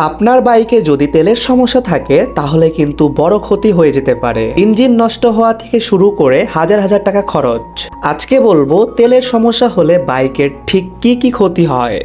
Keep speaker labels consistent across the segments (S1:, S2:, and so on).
S1: আপনার বাইকে যদি তেলের সমস্যা থাকে তাহলে কিন্তু বড় ক্ষতি হয়ে যেতে পারে। ইঞ্জিন নষ্ট হওয়া থেকে শুরু করে হাজার হাজার টাকা খরচ। আজকে বলবো তেলের সমস্যা হলে বাইকের ঠিক কি কি ক্ষতি হয়।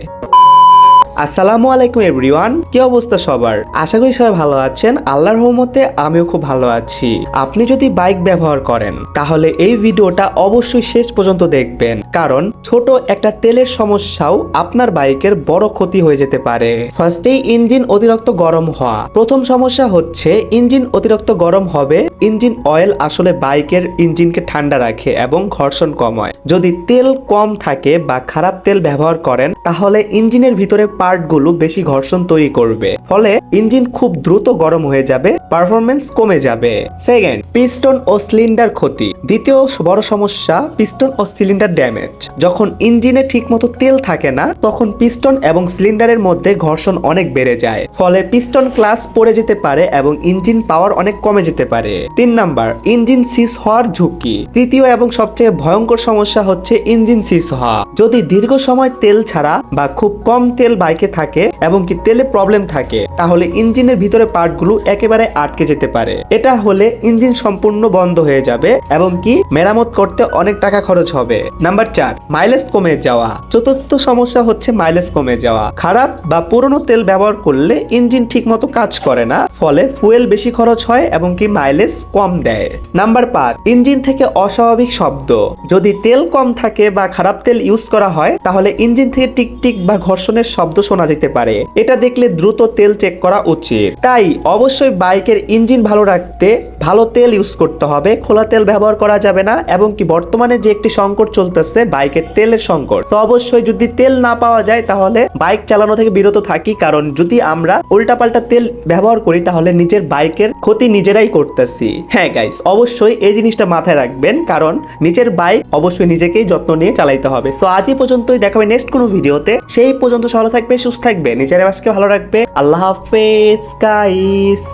S1: আসসালামু আলাইকুম এভরিওয়ান, কি অবস্থা সবার? আশা করি সবাই ভালো আছেন। আল্লাহর রহমতে আমিও খুব ভালো আছি। আপনি যদি বাইক ব্যবহার করেন তাহলে এই ভিডিওটা অবশ্যই শেষ পর্যন্ত দেখবেন, কারণ ছোট একটা তেলের সমস্যাও আপনার বাইকের বড় ক্ষতি হয়ে যেতে পারে। ফার্স্টেই ইঞ্জিন অতিরিক্ত গরম হওয়া। প্রথম সমস্যা হচ্ছে ইঞ্জিন অতিরিক্ত গরম হবে। ইঞ্জিন অয়েল আসলে বাইকের ইঞ্জিনকে ঠান্ডা রাখে এবং ঘর্ষণ কমায়। যদি তেল কম থাকে বা খারাপ তেল ব্যবহার করেন তাহলে ইঞ্জিনের ভিতরে পার্টগুলো বেশি ঘর্ষণ তৈরি করবে, ফলে ইঞ্জিন খুব দ্রুত গরম হয়ে যাবে, পারফরমেন্স কমে যাবে। সেকেন্ড, পিস্টন ও সিলিন্ডার ক্ষতি। দ্বিতীয় বড় সমস্যা পিস্টন ও সিলিন্ডার ড্যামেজ। যখন ইঞ্জিনে ঠিকমতো তেল থাকে না তখন পিস্টন এবং সিলিন্ডারের মধ্যে ঘর্ষণ অনেক বেড়ে যায়, ফলে পিস্টন ক্লাস পড়ে যেতে পারে এবং ইঞ্জিন পাওয়ার অনেক কমে যেতে পারে। 3 নাম্বার, ইঞ্জিন সিজ হওয়ার ঝুঁকি। তৃতীয় এবং সবচেয়ে ভয়ঙ্কর সমস্যা হচ্ছে ইঞ্জিন সিজ হওয়া। যদি দীর্ঘ সময় তেল ছাড়া বা খুব কম তেল বাইকে থাকে এবং কি তেলে প্রবলেম থাকে তাহলে ইঞ্জিনের ভিতরে পার্টগুলো একেবারে আটকে যেতে পারে। এটা হলে ইঞ্জিন সম্পূর্ণ বন্ধ হয়ে যাবে এবং কি মেরামত করতে অনেক টাকা খরচ হবে। নাম্বার 4, মাইলেজ কমে যাওয়া। চতুর্থ সমস্যা হচ্ছে মাইলেজ কমে যাওয়া। খারাপ বা পুরনো তেল ব্যবহার করলে ইঞ্জিন ঠিকমতো কাজ করে না, ফলে ফুয়েল বেশি খরচ হয় এবং কি মাইলেজ কম দেয়। নাম্বার 5, ইঞ্জিন থেকে অস্বাভাবিক শব্দ। যদি তেল কম থাকে বা খারাপ তেল ইউজ করা হয় তাহলে ইঞ্জিন থেকে টিকটিক বা ঘর্ষণের শব্দ শোনা যেতে পারে। এটা দেখলে দ্রুত তেল চেক করা উচিত। তাই অবশ্যই বাইকের ইঞ্জিন ভালো রাখতে ভালো তেল ইউজ করতে হবে, খোলা তেল ব্যবহার করা যাবে না। এবং কি বর্তমানে যে একটি সংকট চলতেছে বাইকের তেলের সংকট, তো অবশ্যই যদি তেল না পাওয়া যায় তাহলে বাইক চালানো থেকে বিরত থাকি, কারণ যদি আমরা উল্টাপাল্টা তেল ব্যবহার করি তাহলে নিজের বাইকের ক্ষতি নিজেরাই করতেছি। হ্যাঁ গাইস, অবশ্যই এই জিনিসটা মাথায় রাখবেন, কারণ নিজের বাইক অবশ্যই নিজেকেই যত্ন নিয়ে চালাইতে হবে। সো আজ এই পর্যন্তই, দেখা হবে নেক্সট কোনো ভিডিওতে। সেই পর্যন্ত ভালো থাকবে, সুস্থ থাকবে, নিজের বাসকে ভালো রাখবে। আল্লাহ হাফেজ গাইস।